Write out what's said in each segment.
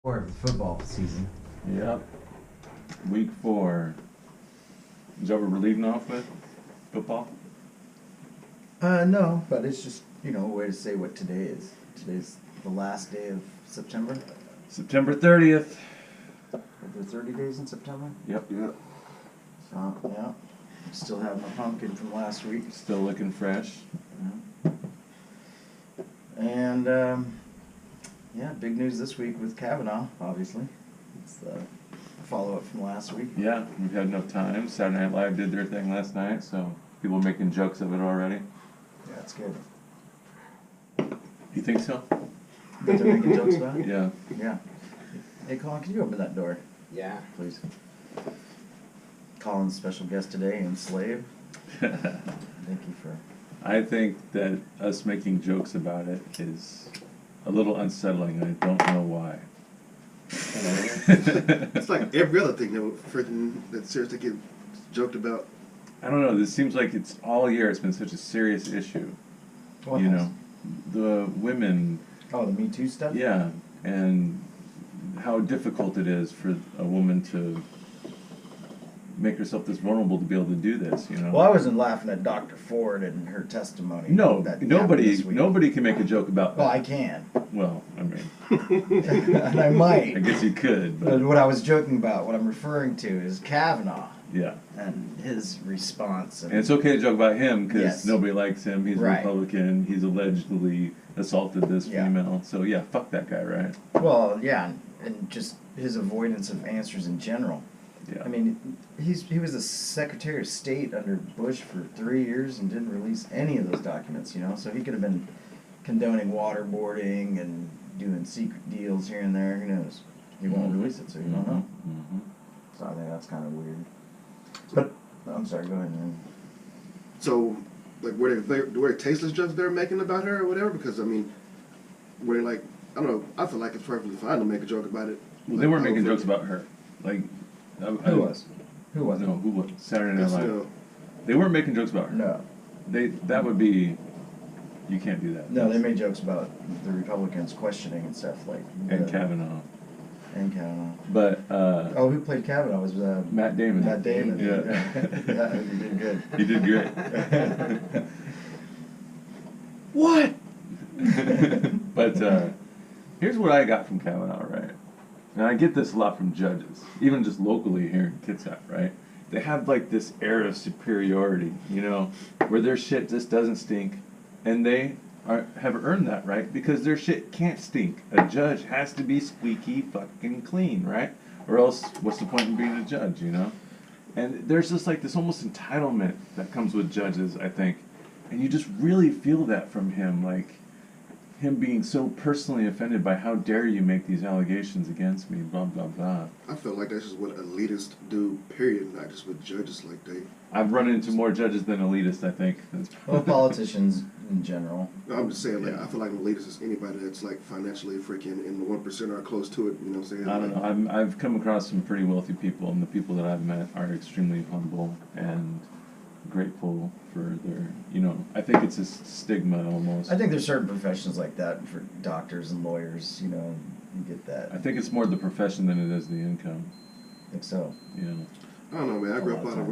Of the football season. Yep. Week 4. Is that what we're leading off with? Football? No, but it's just, a way to say what today is. Today's the last day of September. September 30th. Are there 30 days in September? Yep. So, yeah. Still have my pumpkin from last week. Still looking fresh. Yeah. And, yeah, big news this week with Kavanaugh, obviously. It's the follow-up from last week. Yeah, we've had enough time. Saturday Night Live did their thing last night, so people are making jokes of it already. Yeah, it's good. You think so? But they're making jokes about it? Yeah. Yeah. Hey, Colin, can you open that door? Yeah. Please. Colin's special guest today and Slave. Thank you for... I think that us making jokes about it is a little unsettling. I don't know why. It's like every other thing that seriously get joked about. I don't know. This seems like it's all year. It's been such a serious issue. What you has? know, the women. Oh, the Me Too stuff? Yeah, and how difficult it is for a woman to make herself this vulnerable to be able to do this. You know. Well, I wasn't laughing at Dr. Ford and her testimony. No, that happened this week. nobody can make a joke about that. Well, I can. Well, I mean, And I might. I guess you could, But but what I was joking about, what I'm referring to, is Kavanaugh yeah. and his response. And it's okay to joke about him because Yes. nobody likes him. He's Right. a Republican. He's allegedly assaulted this Yeah. female. So yeah, fuck that guy, right? Well, yeah, and just his avoidance of answers in general. Yeah. I mean, he was the Secretary of State under Bush for 3 years and didn't release any of those documents, so he could have been condoning waterboarding and doing secret deals here and there. Who knows? He won't release it, so you don't know. Mm-hmm. So I think that's kind of weird. But, I'm sorry, go ahead, man. So, like, were they tasteless jokes they were making about her or whatever? Because I mean, were they like, I don't know. I feel like it's perfectly fine to make a joke about it. Well, Like, they weren't I don't making feel- jokes about her. Like, Who was? Who was it? No, who was? Saturday Night Because, Live. They weren't making jokes about her. No. That would be. You can't do that. No, they made jokes about the Republicans questioning and stuff like. And Kavanaugh. And Kavanaugh. But Oh, who played Kavanaugh? Was Matt Damon. Matt Damon. Yeah. Yeah, he did good. He did great. What? But here's what I got from Kavanaugh, right? And I get this a lot from judges, even just locally here in Kitsap, right? They have like this air of superiority, where their shit just doesn't stink, and they have earned that, right? Because their shit can't stink. A judge has to be squeaky fucking clean, right? Or else, what's the point in being a judge, And there's just like this almost entitlement that comes with judges, I think. And you just really feel that from him, like him being so personally offended by how dare you make these allegations against me, blah, blah, blah. I feel like that's just what elitists do. Period. Not just with judges. Like I've run into more judges than elitists, I think. Well, politicians in general. I'm just saying. Like Yeah. I feel like an elitist is anybody that's like financially freaking and the 1% are close to it. You know what I'm saying? I don't know. I've come across some pretty wealthy people, and the people that I've met are extremely humble and grateful for their, I think it's a stigma almost. I think there's certain professions like that for doctors and lawyers. You get that. I think it's more the profession than it is the income. I think so. I don't know, man. I grew up A lot of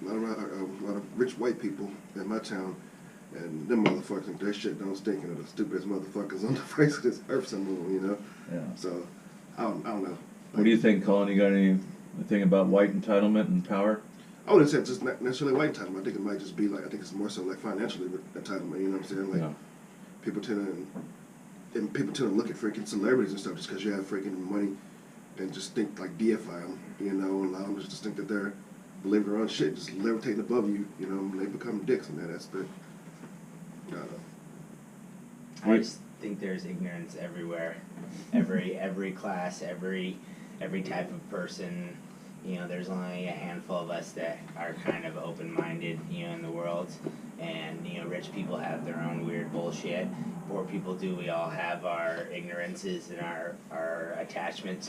a lot of rich white people in my town, and them motherfuckers think their shit don't stink, and they're the stupidest motherfuckers on the face of this earth, some of them, Yeah. So, I don't know. What do you think, Colin? You got anything about white entitlement and power? I wouldn't say it's just not necessarily white entitlement. I think it might just be like, I think it's more so like financially entitlement, you know what I'm saying? Like, Yeah. people tend to look at freaking celebrities and stuff just because you have freaking money and just think, like, deify them, and allow them to just think that they're believing their own shit, just levitating above you, and they become dicks in that aspect. I don't know. I just think there's ignorance everywhere. Every class, every type of person. There's only a handful of us that are kind of open-minded, in the world. And, rich people have their own weird bullshit. Poor people do. We all have our ignorances and our attachment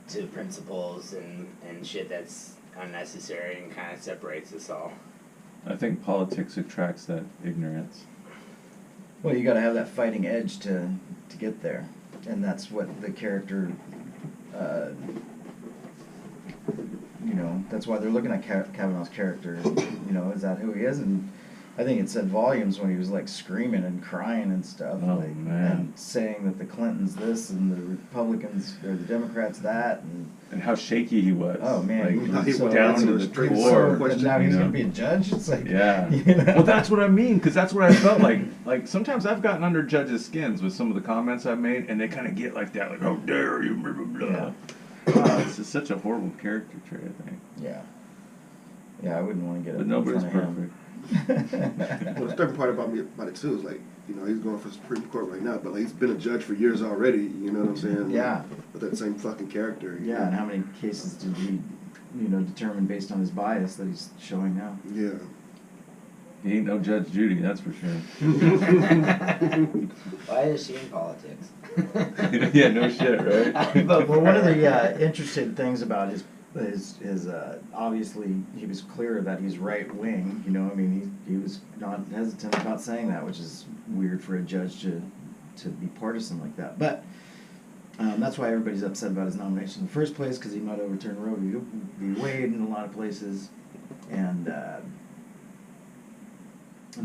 to principles and shit that's unnecessary and kind of separates us all. I think politics attracts that ignorance. Well, you got to have that fighting edge to get there. and that's what the character, you know, that's why they're looking at Kavanaugh's character. You know, is that who he is? And I think it said volumes when he was like screaming and crying and stuff, Oh, like, man. and saying that the Clintons this and the Republicans or the Democrats that, And how shaky he was. oh man, Like, he was so down to answer the straight core. question, and now you he's know? gonna be a judge. It's like, Yeah. you know? Well, that's what I mean, because that's what I felt like. Like, sometimes I've gotten under judges' skins with some of the comments I've made, and they kind of get like that, like, how dare you, blah, blah, blah. Yeah. It's just such a horrible character trait, I think. Yeah. Yeah, I wouldn't want to get But it. nobody's in front of perfect. Well, the third part about it too is like, you know, he's going for Supreme Court right now, but like he's been a judge for years already. You know what I'm saying? Yeah. With that same fucking character. you Yeah, know? and how many cases did he, you know, determine based on his bias that he's showing now? Yeah. He ain't no Judge Judy, that's for sure. Why is she in politics? Yeah, no shit, right? But one of the interesting things about his obviously he was clear that he's right wing. You know, I mean, he was not hesitant about saying that, which is weird for a judge to be partisan like that. But that's why everybody's upset about his nomination in the first place, because he might overturn Roe v. Wade in a lot of places, and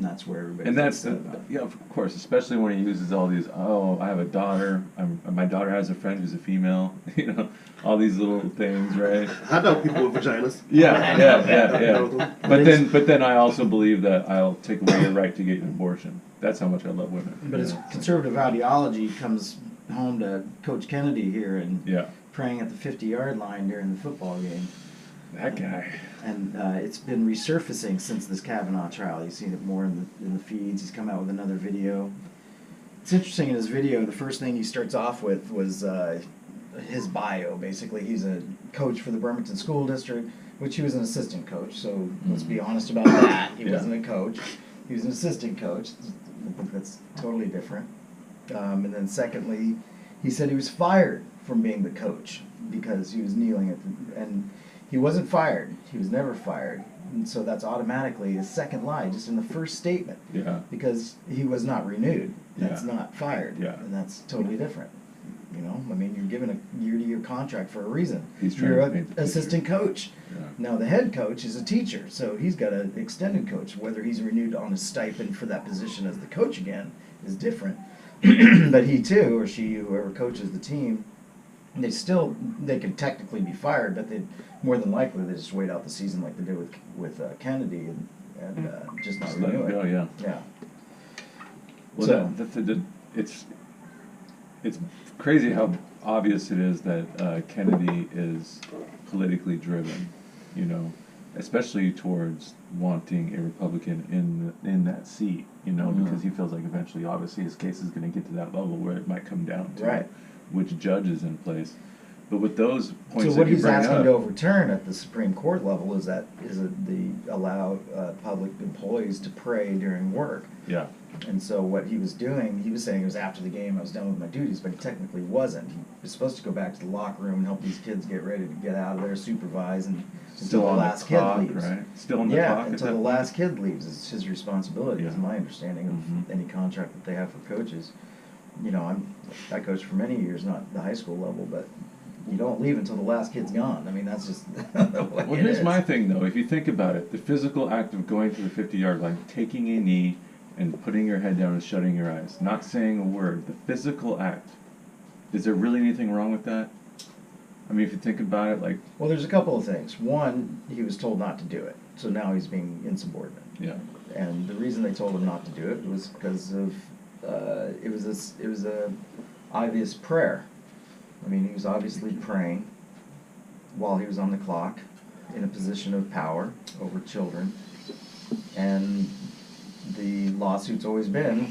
that's where everybody's And that's, upset about. yeah, of course, especially when he uses all these, oh, I have a daughter, my daughter has a friend who's a female, you know, all these little things, right? I know people with vaginas. Yeah. But then I also believe that I'll take away your right to get an abortion. That's how much I love women. But his conservative ideology comes home to Coach Kennedy here and Yeah, praying at the 50-yard line during the football game. that guy. And it's been resurfacing since this Kavanaugh trial. You've seen it more in the feeds. He's come out with another video. It's interesting in his video, the first thing he starts off with was his bio, basically. He's a coach for the Bremerton School District, which he was an assistant coach, so let's be honest about that. He wasn't a coach. He was an assistant coach. I think that's totally different. And then secondly, he said he was fired from being the coach because he was kneeling at the... And he wasn't fired. He was never fired. And so that's automatically a second lie, just in the first statement. Yeah. Because he was not renewed. That's Yeah. not fired. Yeah. And that's totally different. You know, I mean, you're given a year-to-year contract for a reason. He's trying You're to an paint the picture. assistant coach. Yeah. Now, the head coach is a teacher, so he's got an extended coach. Whether he's renewed on a stipend for that position as the coach again is different. But he too, or she, whoever coaches the team, they could technically be fired, but they more than likely they just wait out the season like they did with Kennedy and just not Just let renew him go, it. yeah. Yeah. Well, So- it's crazy how obvious it is that Kennedy is politically driven, you know, especially towards wanting a Republican in that seat, you know, Mhm. because he feels like eventually, obviously, his case is going to get to that level where it might come down to Right. which judge is in place. But with those points So what that you he's bring asking up, to overturn at the Supreme Court level is the allow public employees to pray during work. yeah, And so what he was doing, he was saying it was after the game, I was done with my duties, but he technically wasn't. He was supposed to go back to the locker room and help these kids get ready to get out of there, supervise, and still until the on last the clock, kid leaves. right? Still on the Yeah, clock at until that the point? last kid leaves. It's his responsibility, is Yeah. my understanding of Mhm. any contract that they have for coaches. You know, I coached for many years, not the high school level, but you don't leave until the last kid's gone. I mean, that's just the way Well, it here's is. my thing, though. If you think about it, the physical act of going to the 50-yard line, taking a knee, and putting your head down and shutting your eyes, not saying a word, the physical act, is there really anything wrong with that? I mean, if you think about it, like, Well, there's a couple of things. One, he was told not to do it, so now he's being insubordinate. yeah, And the reason they told him not to do it was because of it was a obvious prayer. I mean, he was obviously praying while he was on the clock in a position of power over children, and the lawsuit's always been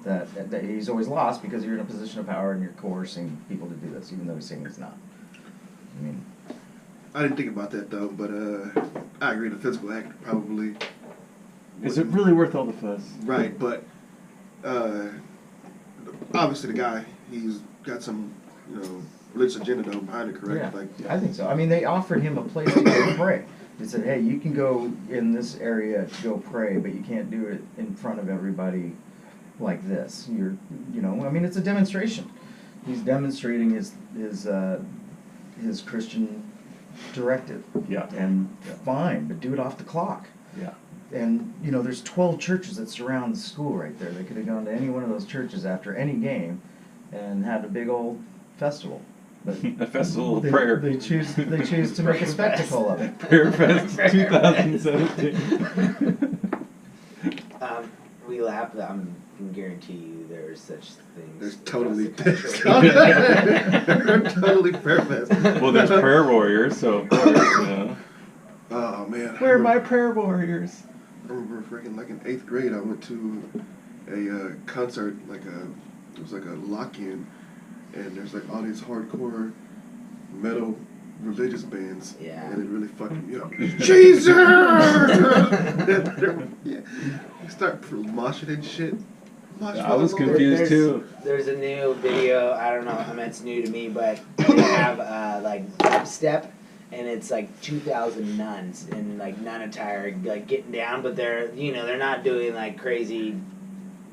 that he's always lost because you're in a position of power and you're coercing people to do this, even though he's saying he's not. I mean, I didn't think about that though, but I agree. The physical act probably. is it really worth all the fuss? Right, but obviously the guy, he's got some, you know, religious agenda though behind it, correct? yeah, Like, I think so. I mean, they offered him a place to go pray. They said, hey, you can go in this area to go pray, but you can't do it in front of everybody like this. You know, I mean, it's a demonstration. he's demonstrating his Christian directive. Yeah. And fine, but do it off the clock. Yeah. And, you know, there's 12 churches that surround the school right there. They could have gone to any one of those churches after any game and had a big old festival. But A festival of prayer. They choose to make a spectacle of it. Prayer Fest 2017. We laugh. I can guarantee you there's such things. There's totally across the They're country. totally Prayer Fest. Well, there's prayer warriors, so of course, you know. Oh man. Where are my prayer warriors? I remember freaking like in 8th grade, I went to a concert, it was like a lock-in, and there's like all these hardcore metal religious bands. Yeah. And it really fucking me up. Jesus! Yeah. You start moshing and shit. Mosh I was volleyball. confused too. There's a new video. I don't know. I mean, it's new to me, but they have like dubstep, and it's like 2,000 nuns in like nun attire, like getting down, but they're not doing like crazy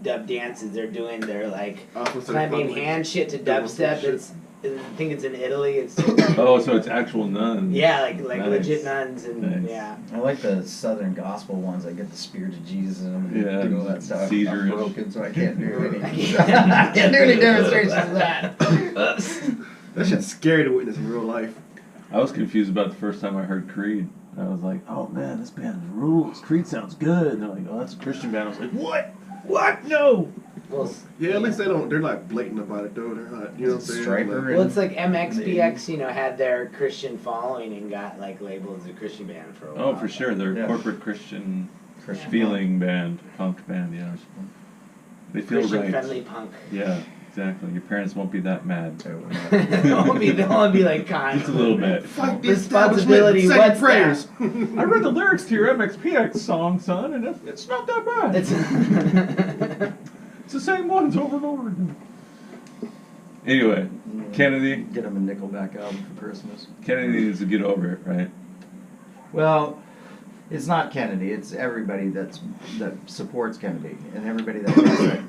dub dances. They're doing their like clapping hand shit to dubstep. I think it's in Italy. It's Oh, so it's actual nuns. yeah, like Nice. legit nuns and Nice. yeah. I like the Southern gospel ones that get the spirit of Jesus in them and Yeah, do all that stuff. seizures. I'm broken, so I can't do any. I can't do any demonstrations of that. That shit's scary to witness in real life. I was confused about the first time I heard Creed. I was like, oh man, this band rules. Creed sounds good. And they're like, oh, that's a Christian band. I was like, what? What? No! Well, Yeah, at least they're like blatant about it though. They're not, you know what I'm saying? Striper Like, well, it's like MXPX, had their Christian following and got like labeled as a Christian band for a while. Oh, for sure. They're Yeah. corporate Christian Christian feeling band, punk band, yeah. They feel Christian right. friendly punk. Yeah, exactly. Your parents won't be that mad. They'll all be like kind. Just a little bit. Fuck the Responsibility, establishment, what's second prayers. I read the lyrics to your MXPX song, son, and it's not that bad. It's the same ones over and over again. Anyway, Kennedy. Get him a Nickelback album for Christmas. Kennedy needs to get over it, right? Well, it's not Kennedy. It's everybody that supports Kennedy and everybody that thinks that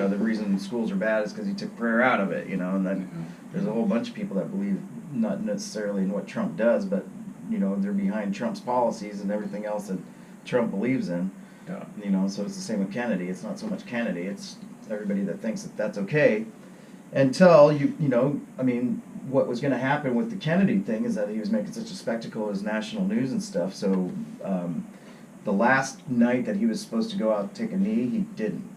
the reason schools are bad is because he took prayer out of it. And then there's a whole bunch of people that believe not necessarily in what Trump does, but they're behind Trump's policies and everything else that Trump believes in. Yeah. So it's the same with Kennedy. It's not so much Kennedy. It's everybody that thinks that that's okay. Until what was going to happen with the Kennedy thing is that he was making such a spectacle as national news and stuff. So the last night that he was supposed to go out and take a knee, he didn't.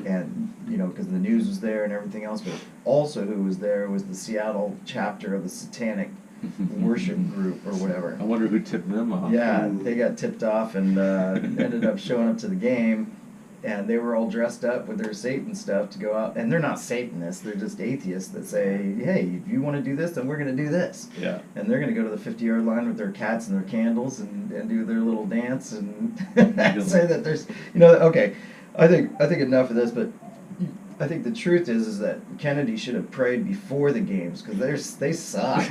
And, because the news was there and everything else. But also who was there was the Seattle chapter of the Satanic worship group or whatever. I wonder who tipped them off. Yeah, they got tipped off and ended up showing up to the game. And they were all dressed up with their Satan stuff to go out. And they're not Satanists. They're just atheists that say, hey, if you want to do this, then we're going to do this. Yeah. And they're going to go to the 50-yard line with their cats and their candles and do their little dance and say that there's, okay, I think enough of this, but I think the truth is that Kennedy should have prayed before the games because they suck.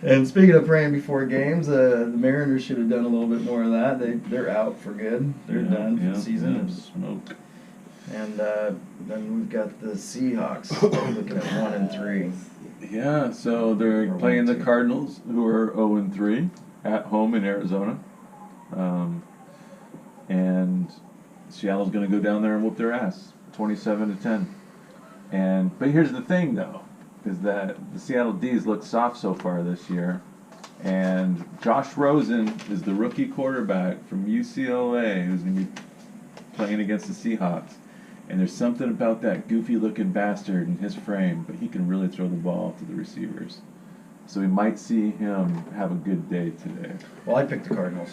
And speaking of praying before games, the Mariners should have done a little bit more of that. They're out for good. They're done for the season. Yeah, smoke. And then we've got the Seahawks looking at 1-3. Yeah, so they're Or playing the 1-2. Cardinals, who are 0-3 at home in Arizona. And Seattle's going to go down there and whoop their ass, 27-10. But here's the thing, though, is that the Seattle D's look soft so far this year. And Josh Rosen is the rookie quarterback from UCLA who's going to be playing against the Seahawks. And there's something about that goofy-looking bastard in his frame, but he can really throw the ball to the receivers. So we might see him have a good day today. Well, I picked the Cardinals.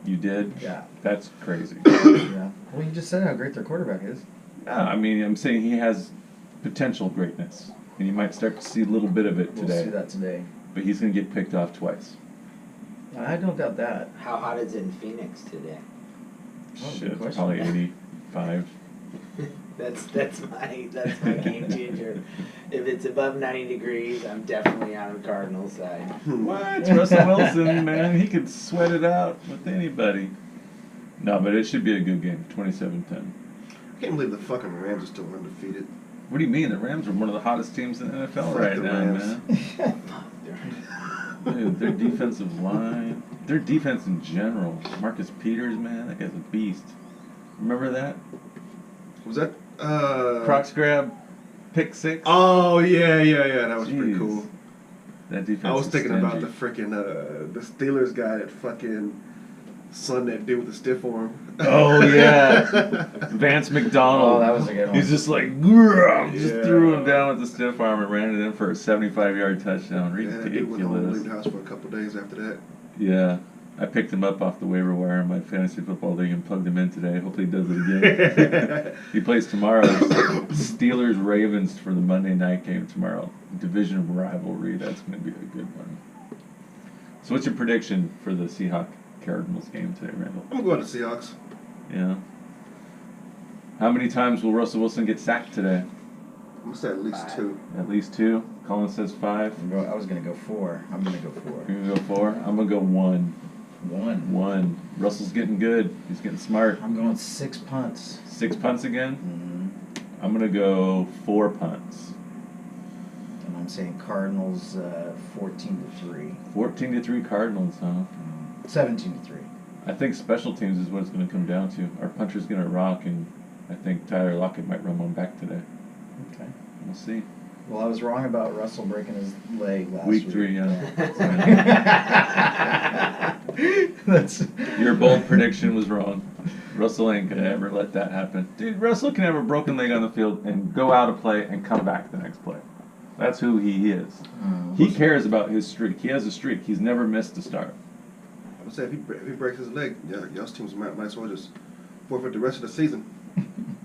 You did? Yeah. That's crazy. Yeah. Well, you just said how great their quarterback is. Yeah, I mean, I'm saying he has potential greatness. And you might start to see a little bit of it We'll today. see that today. But he's going to get picked off twice. I don't doubt that. How hot is it in Phoenix today? Oh, good Shit, question. probably 85. That's my game changer. If it's above 90 degrees, I'm definitely on the Cardinals side. What? Russell Wilson, man, he could sweat it out with anybody. No, but it should be a good game, 27-10. can't believe the fucking Rams are still undefeated. What do you mean? The Rams are one of the hottest teams in the NFL Fuck right the now, Rams. man. Dude, their defensive line, their defense in general. Marcus Peters, man, that guy's a beast. Remember that? Was that Crocs grab, pick six. Oh yeah. That was pretty Jeez. cool. That defense. I was is thinking about stingy. the freaking the Steelers guy that fucking son that dude with the stiff arm. Oh yeah, Vance McDonald. Oh, that was a good one. He's just like, "Grrr," just Yeah. threw him down with the stiff arm and ran it in for a 75-yard touchdown. Yeah, that dude went home and Ridiculous. leave the house for a couple days after that. Yeah, I picked him up off the waiver wire in my fantasy football league and plugged him in today. Hopefully he does it again. He plays tomorrow. Steelers Ravens for the Monday night game tomorrow. Division rivalry. That's going to be a good one. So what's your prediction for the Seahawk Cardinals game today, Randall? I'm going to Seahawks. Yeah. How many times will Russell Wilson get sacked today? I'm gonna say at least 2. At least 2. Colin says 5. I was going to go 4. I'm going to go 4. You're going to go 4? I'm going to go 1. 1. 1. Russell's getting good. He's getting smart. I'm going 6 punts. 6 punts again? Mm-hmm. I'm going to go 4 punts. And I'm saying Cardinals 14-3. 14-3 Cardinals, huh? 17-3. I think special teams is what it's going to come down to. Our puncher's going to rock, and I think Tyler Lockett might run one back today. Okay. We'll see. Well, I was wrong about Russell breaking his leg last week. Week 3, yeah. That's Your bold prediction was wrong. Russell ain't going to ever let that happen. Dude, Russell can have a broken leg on the field and go out a play and come back the next play. That's who he is. He cares about his streak. He has a streak. He's never missed a start. I'm gonna say if he breaks his leg, y'all's teams might as well just forfeit the rest of the season.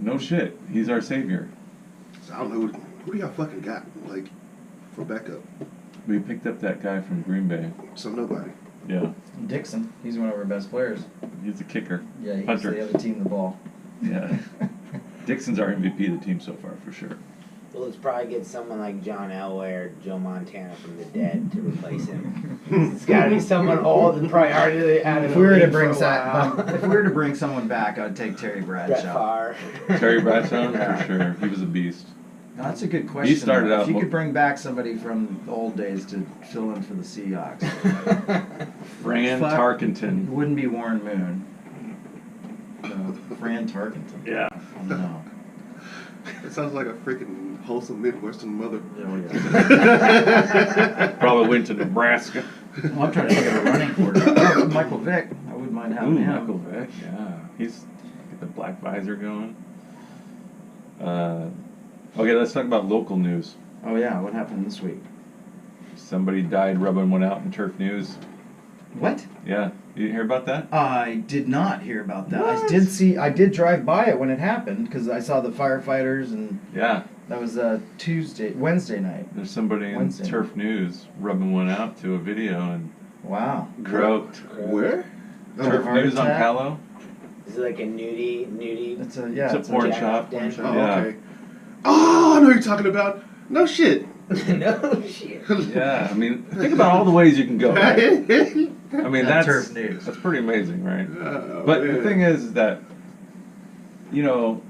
No shit. He's our savior. So I don't know who do y'all fucking got like for backup. We picked up that guy from Green Bay. So nobody. Yeah. Dixon. He's one of our best players. He's a kicker. Yeah, he gives Punter. the other team the ball. Yeah. Dixon's our MVP of the team so far, for sure. Well, let's probably get someone like John Elway or Joe Montana from the dead to replace him. It's got to be someone old and probably already out of If the we were to league bring for a while. if we were to bring someone back, I'd take Terry Brett Bradshaw. Favre. Terry Bradshaw, Yeah. for sure. He was a beast. No, that's a good question. started out If you mo- could bring back somebody from the old days to fill in for the Seahawks, Fran Fuck. it Tarkenton. wouldn't be Warren Moon. No, Fran Tarkenton. Yeah. No. It sounds like a freaking wholesome Midwestern mother. Oh, yeah. Probably went to Nebraska. Well, I'm trying to think of a running quarterback. Oh, Michael Vick. I wouldn't mind having Ooh, him. Michael Vick. Yeah. He's got the black visor going. Okay, let's talk about local news. Oh yeah, what happened this week? Somebody died rubbing one out in Turf News. What? Yeah. You didn't hear about that? I did not hear about that. What? I did drive by it when it happened because I saw the firefighters, and Yeah. that was Wednesday night. There's somebody in Wednesday. Turf News rubbing one out to a video and Wow. wrote Where? Turf heart News on attack? Palo. Is it like a nudie? It's a It's a porn shop. den? Oh, Yeah. okay. Oh, I know what you're talking about. No shit. No shit. Yeah, I mean, think about all the ways you can go. Right? I mean, that's Turf News. That's pretty amazing, right? Oh, But the man. thing is that, you know,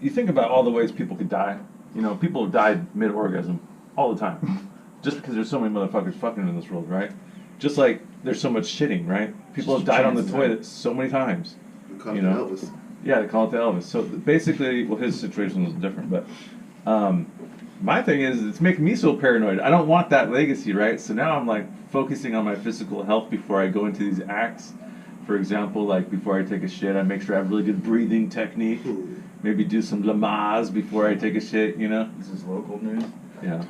you think about all the ways people could die. You know, people have died mid-orgasm all the time, just because there's so many motherfuckers fucking in this world, right? Just like there's so much shitting, right? People have died on the Chances toilet so many times. We called you it know. Elvis. Yeah, they call it the Elvis. So basically, well, his situation was different, but my thing is, it's making me so paranoid. I don't want that legacy, right? So now I'm like focusing on my physical health before I go into these acts. For example, like before I take a shit, I make sure I have really good breathing technique. Maybe do some Lamaze before I take a shit, you know? This is local news. Yeah.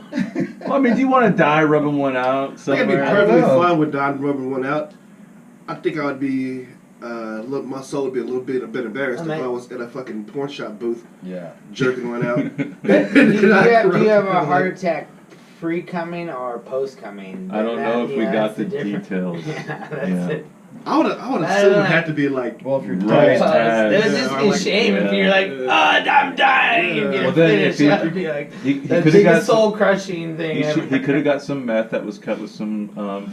Well, I mean, do you want to die rubbing one out I could be somewhere? perfectly know. fine with Don rubbing one out. I think I would be, my soul would be a bit embarrassed if I was in a fucking porn shop booth Yeah. jerking one out. Do you have a heart attack pre-coming or post-coming? I don't know if we got that's the difference. details. Yeah, that's Yeah. it. I would assume it would have to be like, Well, if you're Right. dying, There's Yeah, just or be like- shame if yeah. you're like, oh, I'm dying. Yeah. You Well, get then finished. if he- That'd be like He the could have got biggest some, soul-crushing thing he ever. could have got some meth that was cut with some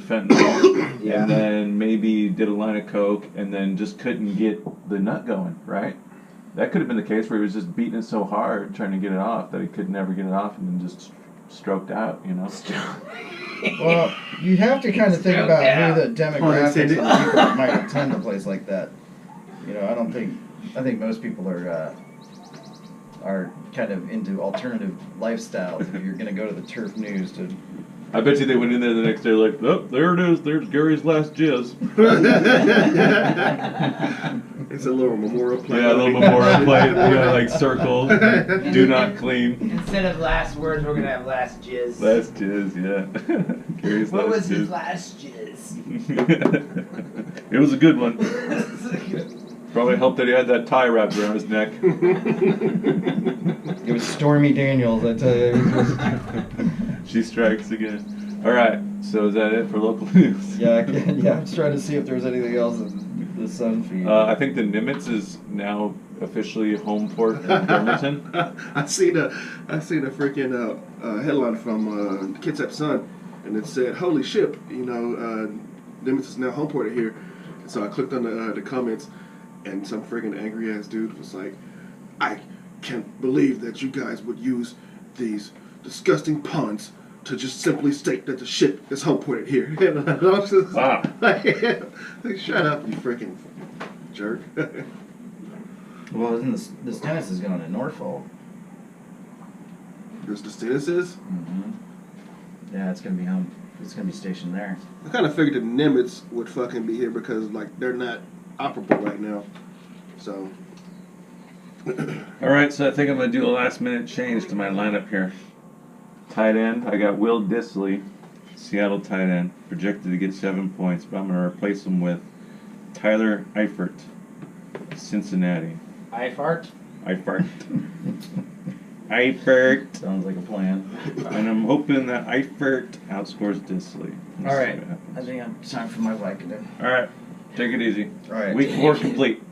fentanyl, Yeah. and then maybe did a line of coke, and then just couldn't get the nut going, right? That could have been the case where he was just beating it so hard, trying to get it off, that he could never get it off, and then just stroked out, you know? Well, you have to kind of think Stroked about out. who the demographics of the people that might attend a place like that. You know, I think most people are kind of into alternative lifestyles. If you're going to go to the Turf News to... I bet you they went in there the next day like, oh, there it is, there's Gary's last jizz. It's a little memorial plate. Yeah, a little memorial plate, you know, like circle, do not clean. Instead of last words, we're gonna have last jizz. Last jizz, yeah. Gary's What last was his jizz. last jizz? It was a good one. Probably helped that he had that tie wrapped around his neck. It was Stormy Daniels, I tell you. She strikes again. All right, so is that it for local news? Yeah, I'm just trying to see if there's anything else in the Sun feed. I think the Nimitz is now officially home port in Bremerton. I seen a freaking headline from Kitsap Sun, and it said, "Holy shit, you know, Nimitz is now home ported here." And so I clicked on the comments, and some freaking angry ass dude was like, "I can't believe that you guys would use these disgusting puns to just simply state that the shit is home ported here." And I was just Wow. like, shut up, you freaking jerk. Well, then this tennis is going to Norfolk. This the status is? Mm-hmm. Yeah, it's going to be home. It's going to be stationed there. I kind of figured the Nimitz would fucking be here because, like, they're not operable right now. So. All right, so I think I'm going to do a last minute change to my lineup here. Tight end, I got Will Dissly, Seattle tight end, projected to get 7 points, but I'm going to replace him with Tyler Eifert, Cincinnati. Eifert? Eifert. Eifert. Sounds like a plan. And I'm hoping that Eifert outscores Dissly. Let's All see right. what happens. I think it's time for my Vicodin. All right, take it easy. All right. Week 4 complete.